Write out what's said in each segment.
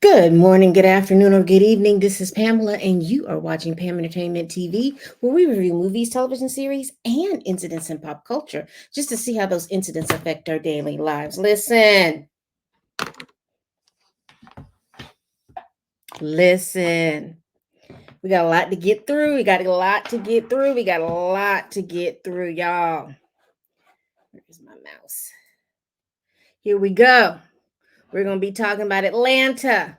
Good morning, good afternoon, or good evening. This is Pamela, and you are watching Pam Entertainment TV, where we review movies, television series, and incidents in pop culture just to see how those incidents affect our daily lives. Listen. We got a lot to get through. We got a lot to get through, y'all. Where's my mouse? Here we go. We're going to be talking about Atlanta.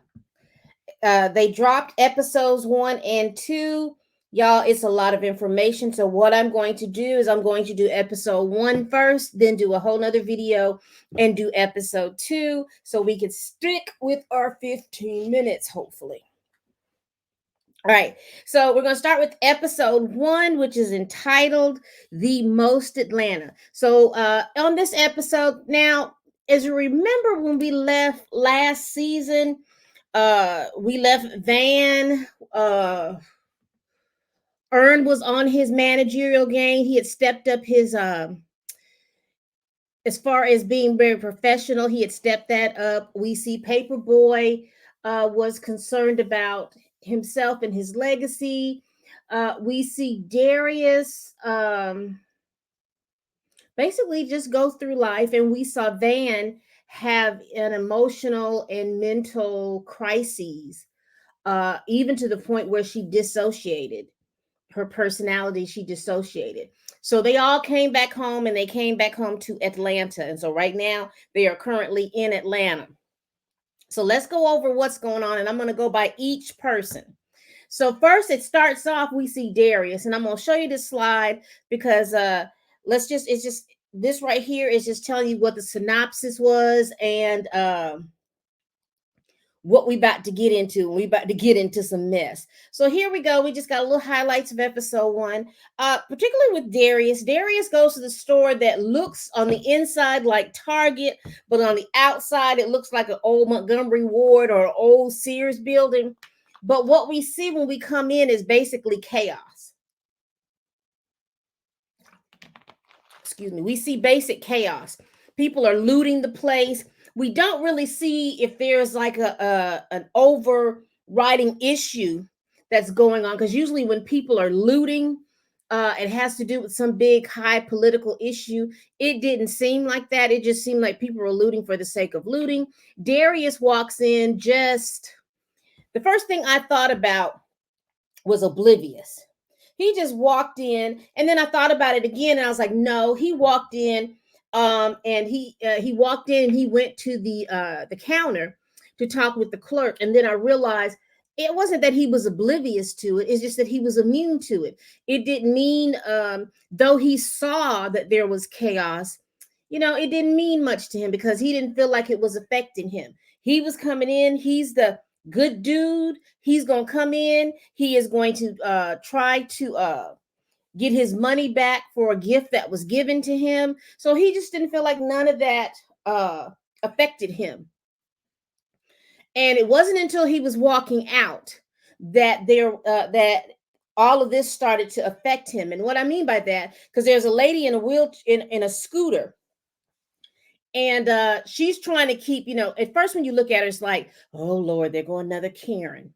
They dropped episodes 1 and 2. Y'all, it's a lot of information. So what I'm going to do is I'm going to do episode 1 first, then do a whole nother video and do episode 2 so we can stick with our 15 minutes, hopefully. All right, so we're going to start with episode 1, which is entitled The Most Atlanta. So on this episode, now, as you remember when we left last season, we left Van. Earn was on his managerial game. He had stepped up his as far as being very professional, he had stepped that up. We see Paperboy was concerned about himself and his legacy. We see Darius basically just go through life, and we saw Van have an emotional and mental crises, even to the point where she dissociated her personality. She dissociated. So they all came back home, and they came back home to Atlanta. And so right now they are currently in Atlanta. So let's go over what's going on, and I'm going to go by each person. So first, it starts off, we see Darius, and I'm going to show you this slide because it's just this right here is just telling you what the synopsis was, and what we about to get into. We about to get into some mess. So here we go. We just got a little highlights of episode 1. Particularly with Darius. Darius goes to the store that looks on the inside like Target, but on the outside it looks like an old Montgomery Ward or an old Sears building. But what we see when we come in is basically chaos. Excuse me. We see basic chaos. People are looting the place. We don't really see if there's like an overriding issue that's going on, because usually when people are looting, it has to do with some big high political issue. It didn't seem like that. It just seemed like people were looting for the sake of looting. Darius walks in, just the first thing I thought about was oblivious. He just walked in, and then I thought about it again, and I was like, no, he walked in, and he walked in, and he went to the counter to talk with the clerk, and then I realized it wasn't that he was oblivious to it. It's just that he was immune to it. It didn't mean, though he saw that there was chaos, it didn't mean much to him because he didn't feel like it was affecting him. He was coming in. He's the good dude. He's going to come in. He is going to try to get his money back for a gift that was given to him. So he just didn't feel like none of that affected him. And it wasn't until he was walking out that that all of this started to affect him. And what I mean by that, because there's a lady in a wheelchair, in a scooter, and she's trying to keep, at first when you look at her, it's like, oh Lord, they're going another Karen.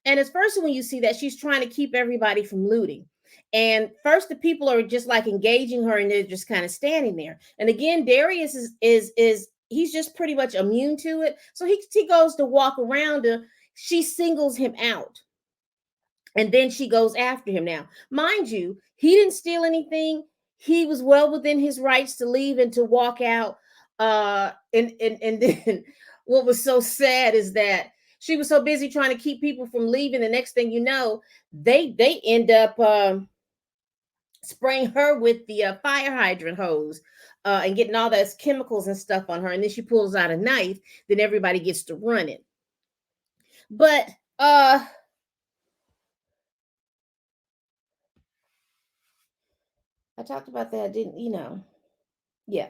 And at first when you see that, she's trying to keep everybody from looting. And first the people are just like engaging her, and they're just kind of standing there. And again, Darius is he's just pretty much immune to it. So he goes to walk around her. She singles him out. And then she goes after him. Now, mind you, he didn't steal anything. He was well within his rights to leave and to walk out. And then what was so sad is that she was so busy trying to keep people from leaving. The next thing you know, they end up spraying her with the fire hydrant hose and getting all those chemicals and stuff on her. And then she pulls out a knife. Then everybody gets to run it. But I talked about that, didn't Yeah.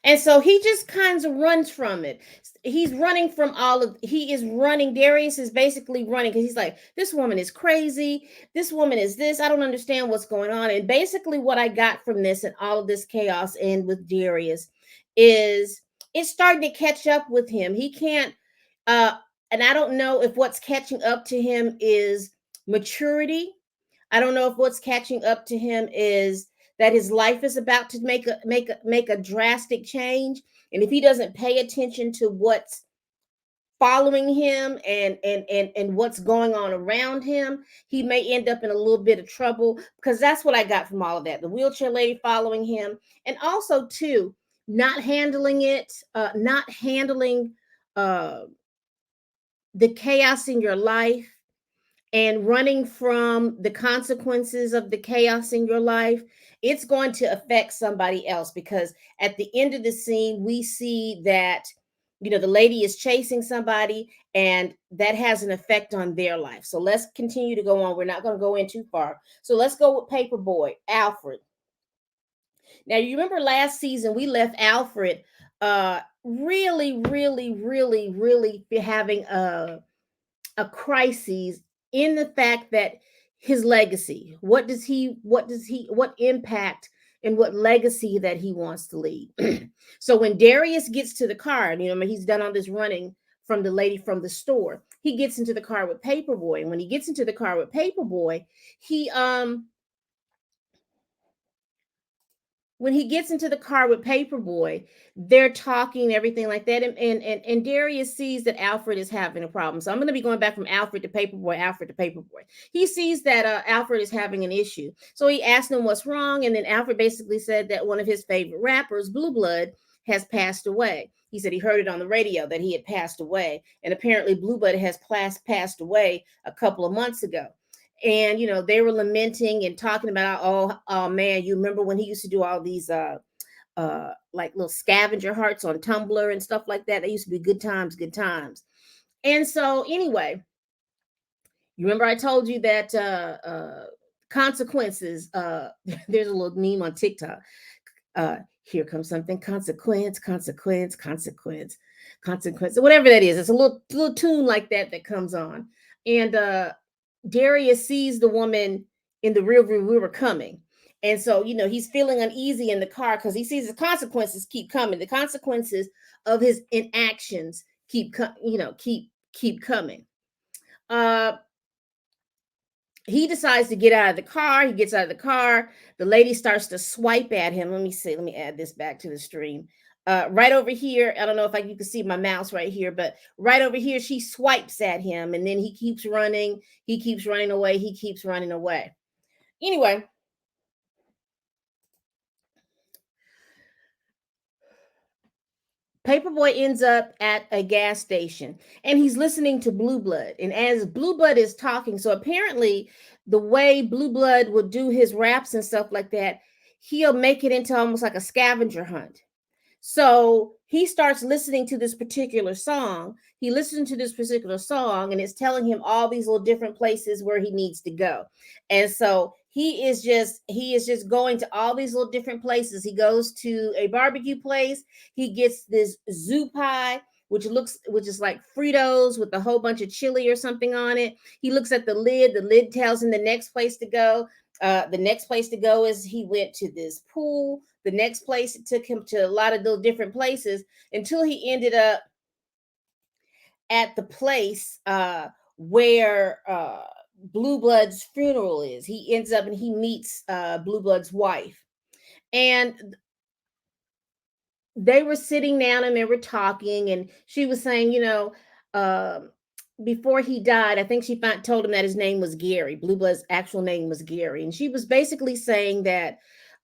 And so he just kind of runs from it. He's running from he is running. Darius is basically running because he's like, this woman is crazy. This woman is this. I don't understand what's going on. And basically what I got from this and all of this chaos and with Darius is it's starting to catch up with him. He can't, And I don't know if what's catching up to him is maturity. I don't know if what's catching up to him is that his life is about to make a drastic change, and if he doesn't pay attention to what's following him and what's going on around him, he may end up in a little bit of trouble, because that's what I got from all of that. The wheelchair lady following him, and also too, not handling it, not handling uh the chaos in your life, and running from the consequences of the chaos in your life. It's going to affect somebody else, because at the end of the scene, we see that, the lady is chasing somebody, and that has an effect on their life. So let's continue to go on. We're not going to go in too far. So let's go with Paperboy, Alfred. Now, you remember last season we left Alfred really, really, really, really having a crisis in the fact that his legacy, what impact and what legacy that he wants to leave. So when Darius gets to the car, and he's done all this running from the lady from the store, he gets into the car with Paperboy. And when he gets into the car with Paperboy, he when he gets into the car with Paperboy, they're talking and everything like that. And Darius sees that Alfred is having a problem. So I'm going to be going back from Alfred to Paperboy. He sees that Alfred is having an issue. So he asked him what's wrong. And then Alfred basically said that one of his favorite rappers, Blue Blood, has passed away. He said he heard it on the radio that he had passed away. And apparently Blue Blood has passed away a couple of months ago. And they were lamenting and talking about, oh man, you remember when he used to do all these like little scavenger hearts on Tumblr and stuff like that. They used to be good times, good times. And so anyway, you remember I told you that consequences, there's a little meme on TikTok, here comes something, consequence, consequence, consequence, consequence, whatever that is. It's a little tune like that comes on. And Darius sees the woman in the rear view mirror coming. And so, he's feeling uneasy in the car because he sees the consequences keep coming. The consequences of his inactions keep coming. He decides to get out of the car. He gets out of the car. The lady starts to swipe at him. Let me see. Let me add this back to the stream. Right over here, I don't know if you can see my mouse right here, but right over here, she swipes at him, and then he keeps running. He keeps running away. He keeps running away. Anyway, Paperboy ends up at a gas station, and he's listening to Blue Blood. And as Blue Blood is talking, so apparently the way Blue Blood would do his raps and stuff like that, he'll make it into almost like a scavenger hunt. So he starts listening to this particular song. He listens to this particular song, and it's telling him all these little different places where he needs to go. And so he is just going to all these little different places. He goes to a barbecue place. He gets this zoo pie, which is like Fritos with a whole bunch of chili or something on it. He looks at the lid. The lid tells him the next place to go. The next place to go is he went to this pool. The next place, it took him to a lot of those different places until he ended up at the place where Blue Blood's funeral is. He ends up and he meets Blue Blood's wife. And they were sitting down and they were talking, and she was saying, uh, before he died, I think she told him that his name was Gary. Blue Blood's actual name was Gary. And she was basically saying that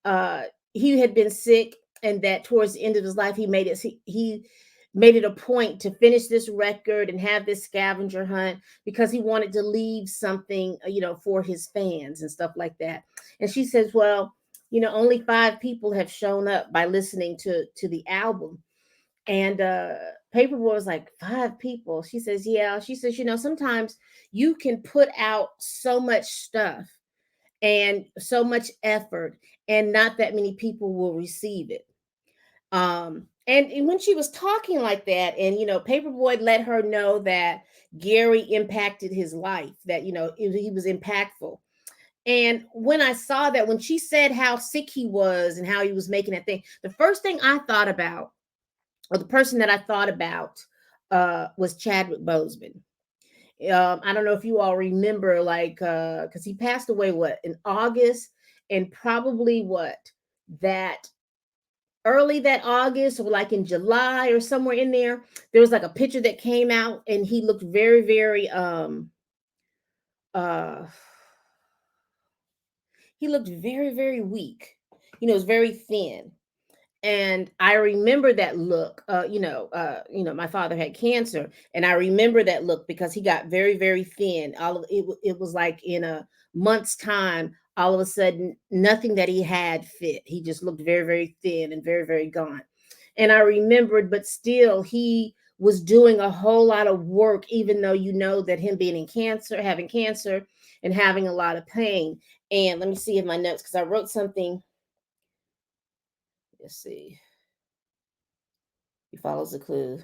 uh, he had been sick, and that towards the end of his life, he made it a point to finish this record and have this scavenger hunt because he wanted to leave something, for his fans and stuff like that. And she says, well, only 5 people have shown up by listening to the album. And Paperboy was like, 5 people. She says, yeah. She says, sometimes you can put out so much stuff and so much effort, and not that many people will receive it. And when she was talking like that, and Paperboy let her know that Gary impacted his life, that he was impactful. And when I saw that, when she said how sick he was and how he was making that thing, the first thing I thought about, or the person that I thought about, was Chadwick Boseman. I don't know if you all remember, like, because he passed away what in August, and probably what that early that August or like in July or somewhere in there, there was like a picture that came out, and he looked very, very uh he looked very, very weak. It was very thin. And I remember that look. My father had cancer, and I remember that look because he got very, very thin. All of it, it was like in a month's time, all of a sudden, nothing that he had fit. He just looked very, very thin and very, very gaunt. And I remembered, but still, he was doing a whole lot of work, even though that him being in cancer, having cancer, and having a lot of pain. And let me see in my notes because I wrote something. Let's see. He follows the clue.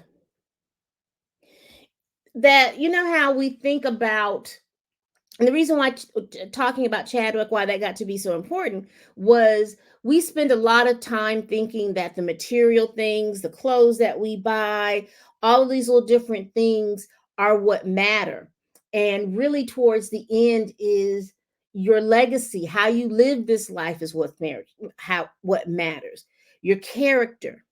That how we think about, and the reason why talking about Chadwick, why that got to be so important, was we spend a lot of time thinking that the material things, the clothes that we buy, all of these little different things are what matter. And really, towards the end, is your legacy, how you live this life is what matters. Your character,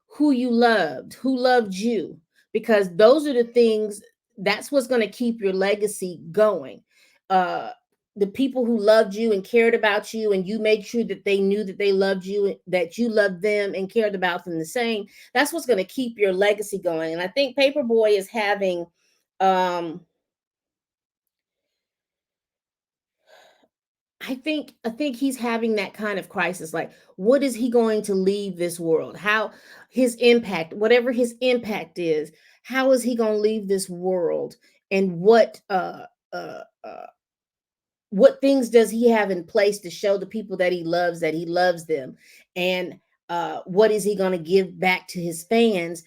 who you loved, who loved you, because those are the things, that's what's going to keep your legacy going. Uh, the people who loved you and cared about you, and you made sure that they knew that they loved you, that you loved them and cared about them the same. That's what's going to keep your legacy going. And I think Paperboy is having, um, I think he's having that kind of crisis. Like, what is he going to leave this world? How his impact, whatever his impact is, how is he going to leave this world? And uh, uh what things does he have in place to show the people that he loves them? And what is he going to give back to his fans,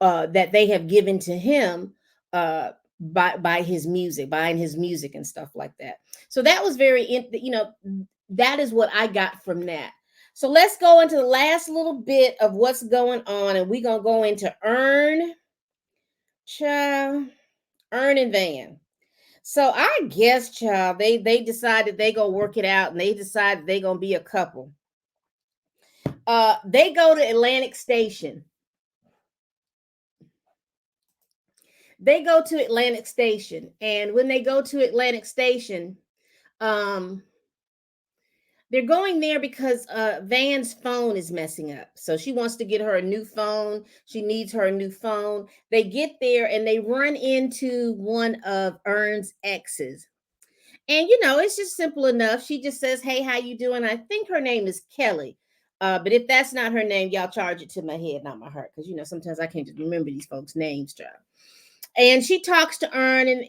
that they have given to him, uh, by his music, buying his music and stuff like that. So that was that is what I got from that. So let's go into the last little bit of what's going on, and we're gonna go into child, Earn and Van. So I guess, child, they decided they gonna work it out, and they decided they gonna be a couple. They go to Atlantic Station. They go to Atlantic Station, and when they go to Atlantic Station, um, they're going there because Van's phone is messing up. So she wants to get her a new phone. She needs her a new phone. They get there and they run into one of Ern's exes. And it's just simple enough. She just says, "Hey, how you doing?" I think her name is Kelly. But if that's not her name, y'all charge it to my head, not my heart, because sometimes I can't just remember these folks' names, child. And she talks to Ern, and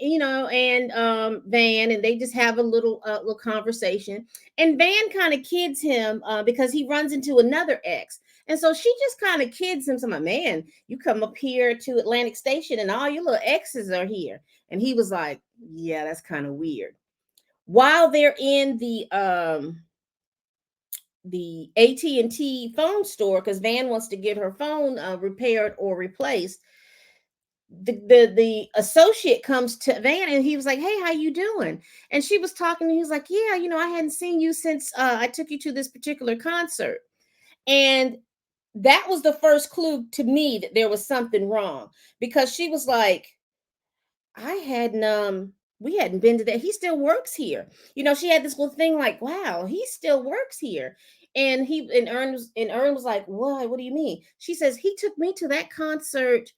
Van, and they just have a little conversation. And Van kind of kids him, because he runs into another ex. And so she just kind of kids him. So, my man, you come up here to Atlantic Station and all your little exes are here. And he was like, "Yeah, that's kind of weird." While they're in the AT&T phone store, because Van wants to get her phone repaired or replaced, the associate comes to Van, and he was like, "Hey, how you doing?" And she was talking, and he was like, "Yeah, I hadn't seen you since I took you to this particular concert." And that was the first clue to me that there was something wrong, because she was like, "I hadn't we hadn't been to that. He still works here." She had this little thing like, "Wow, he still works here." And Ern was like, What do you mean?" She says, "He took me to that concert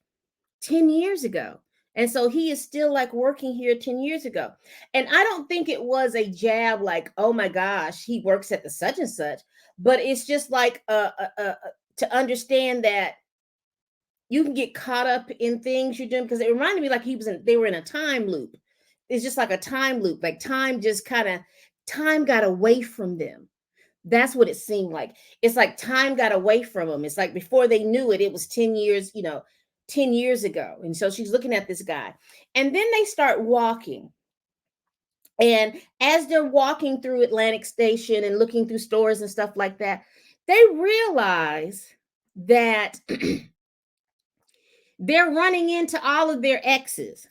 10 years ago. And so he is still like working here 10 years ago." And I don't think it was a jab like, "Oh my gosh, he works at the such and such," but it's just like to understand that you can get caught up in things you're doing, because it reminded me like they were in a time loop. It's just like a time loop, like time got away from them. That's what it seemed like. It's like time got away from them. It's like before they knew it, it was 10 years, 10 years ago. And so she's looking at this guy. And then they start walking. And as they're walking through Atlantic Station and looking through stores and stuff like that, they realize that They're running into all of their exes.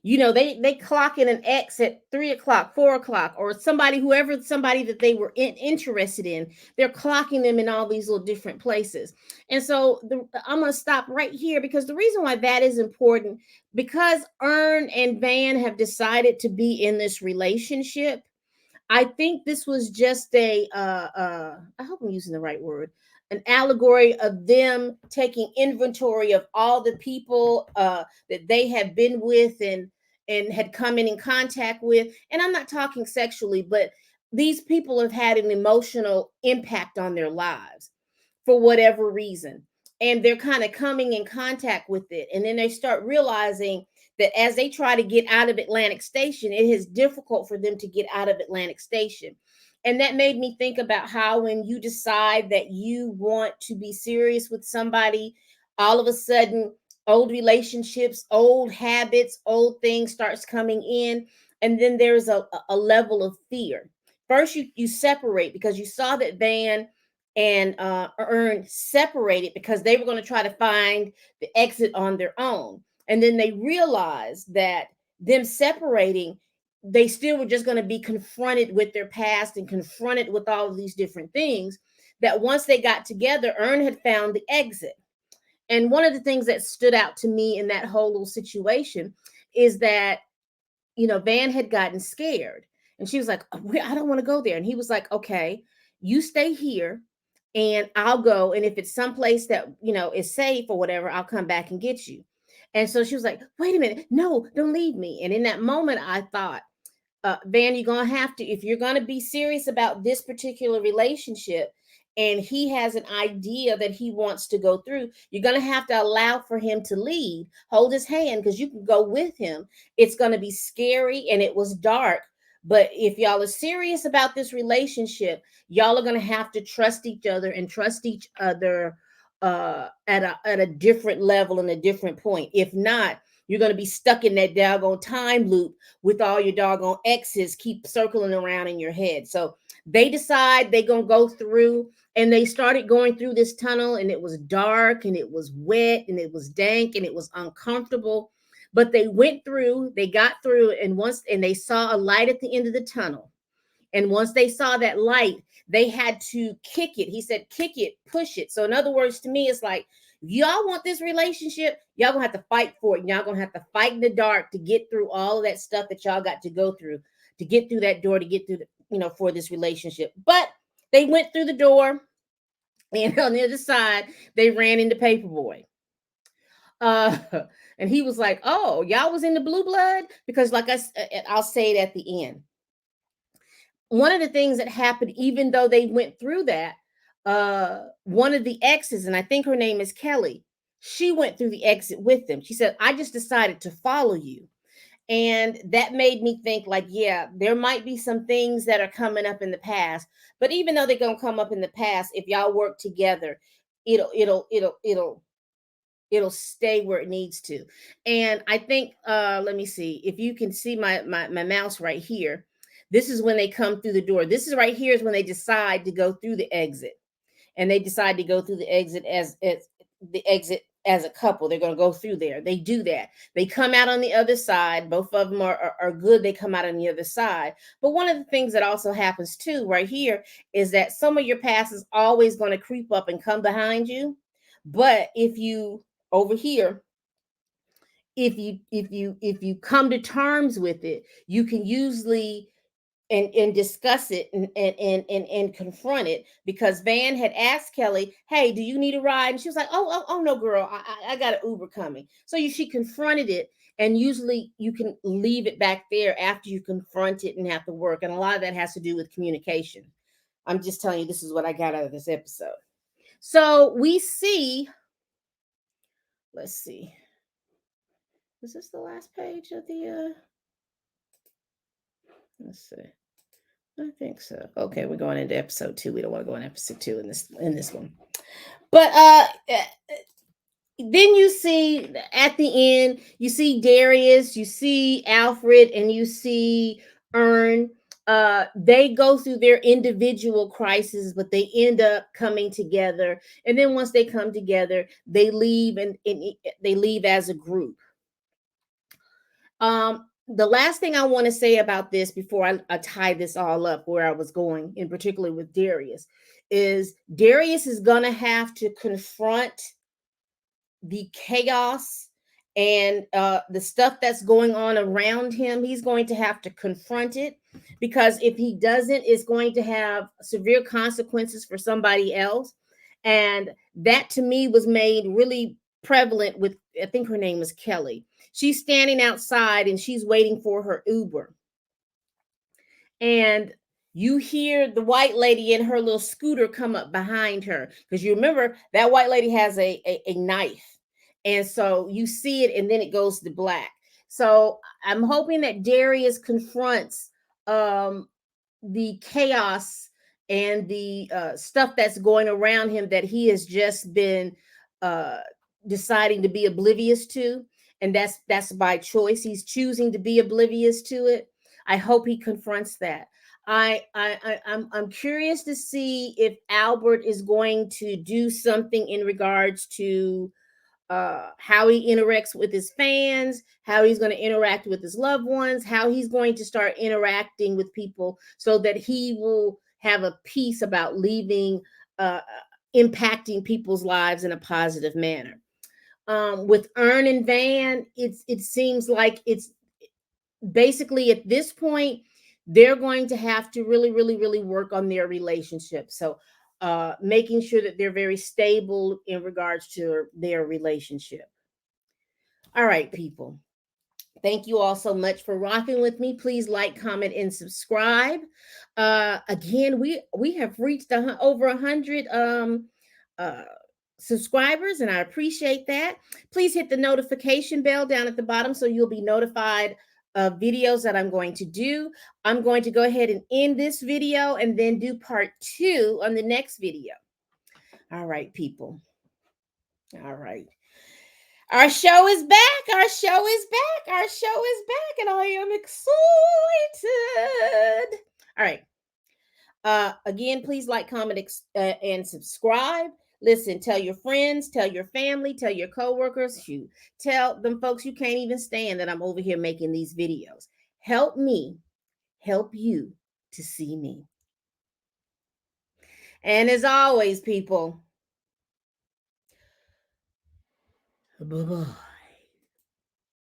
They clock in an ex at 3 o'clock, 4 o'clock, or somebody that they were interested in. They're clocking them in all these little different places. And so I'm going to stop right here, because the reason why that is important, because Ern and Van have decided to be in this relationship. I think this was just I hope I'm using the right word, an allegory of them taking inventory of all the people that they have been with and had come in contact with. And I'm not talking sexually, but these people have had an emotional impact on their lives for whatever reason. And they're kind of coming in contact with it. And then they start realizing that as they try to get out of Atlantic Station, it is difficult for them to get out of Atlantic Station. And that made me think about how when you decide that you want to be serious with somebody, all of a sudden, old relationships, old habits, old things starts coming in. And then there's a level of fear. First, you separate, because you saw that Van and Ern separated because they were going to try to find the exit on their own. And then they realized that them separating, they still were just going to be confronted with their past and confronted with all of these different things. That once they got together, Ern had found the exit. And one of the things that stood out to me in that whole little situation is that, Van had gotten scared, and she was like, I don't want to go there. And he was like, okay, you stay here and I'll go. And if it's someplace that, is safe or whatever, I'll come back and get you. And so she was like, wait a minute, no, don't leave me. And in that moment, I thought, Van, you're going to have to, if you're going to be serious about this particular relationship, and he has an idea that he wants to go through, you're going to have to allow for him to lead, hold his hand, because you can go with him. It's going to be scary, and it was dark. But if y'all are serious about this relationship, y'all are going to have to trust each other and trust each other at a different level and a different point. If not, you're going to be stuck in that doggone time loop with all your doggone exes keep circling around in your head. So they decide they're going to go through, and they started going through this tunnel, and it was dark and it was wet and it was dank and it was uncomfortable. But they went through, they got through, and they saw a light at the end of the tunnel. And once they saw that light, they had to kick it. He said, kick it, push it. So in other words, to me, it's like, y'all want this relationship, y'all gonna have to fight for it. Y'all gonna have to fight in the dark to get through all of that stuff that y'all got to go through, to get through that door, to get through for this relationship. But they went through the door, and on the other side, they ran into Paperboy. Uh, and he was like, oh, y'all was in the blue blood? Because I'll say it at the end. One of the things that happened, even though they went through that, one of the exes, and I think her name is Kelly, she went through the exit with them. She said, I just decided to follow you. And that made me think, like, yeah, there might be some things that are coming up in the past, but even though they're gonna come up in the past, if y'all work together, it'll stay where it needs to. And I think let me see if you can see my mouse right here. This is when they come through the door. This is right here is when they decide to go through the exit. And they decide to go through the exit as a couple. They're going to go through there. They do that. They come out on the other side. Both of them are good. They come out on the other side. But one of the things that also happens too right here is that some of your past is always going to creep up and come behind you. But if you over here, if you come to terms with it, you can usually and discuss it and confront it. Because Van had asked Kelly, hey, do you need a ride? And she was like, oh no, girl, I got an Uber coming. So she confronted it. And usually you can leave it back there after you confront it and have to work. And a lot of that has to do with communication. I'm just telling you, this is what I got out of this episode. So we see, let's see, is this the last page of the let's see. I think so. Okay, we're going into episode 2. We don't want to go in episode 2 in this one. But then you see at the end, you see Darius, you see Alfred, and you see Ern. They go through their individual crises, but they end up coming together. And then once they come together, they leave, and they leave as a group. The last thing I want to say about this before I tie this all up where I was going, in particular with Darius, is Darius is going to have to confront the chaos and the stuff that's going on around him. He's going to have to confront it, because if he doesn't, it's going to have severe consequences for somebody else. And that to me was made really prevalent with, I think her name is Kelly. She's standing outside and she's waiting for her Uber, and you hear the white lady in her little scooter come up behind her, because you remember that white lady has a knife, and so you see it and then it goes to black. So I'm hoping that Darius confronts um the chaos and the stuff that's going around him that he has just been uh deciding to be oblivious to, and that's by choice. He's choosing to be oblivious to it. I hope he confronts that. I'm curious to see if Albert is going to do something in regards to how he interacts with his fans, how he's going to interact with his loved ones, how he's going to start interacting with people so that he will have a peace about leaving, impacting people's lives in a positive manner. With Ern and Van, it seems like it's basically at this point they're going to have to really, really, really work on their relationship. So making sure that they're very stable in regards to their relationship. All right, people. Thank you all so much for rocking with me. Please like, comment, and subscribe. Again, we have reached over 100 uh, subscribers, and I appreciate that. Please hit the notification bell down at the bottom so you'll be notified of videos that I'm going to do. I'm going to go ahead and end this video and then do part 2 on the next video. All right, people. All right. Our show is back. Our show is back. Our show is back, and I am excited. All right. Again, please like, comment, and subscribe. Listen, tell your friends, tell your family, tell your coworkers. Shoot, tell them folks you can't even stand that I'm over here making these videos. Help me help you to see me. And as always, people, bye-bye.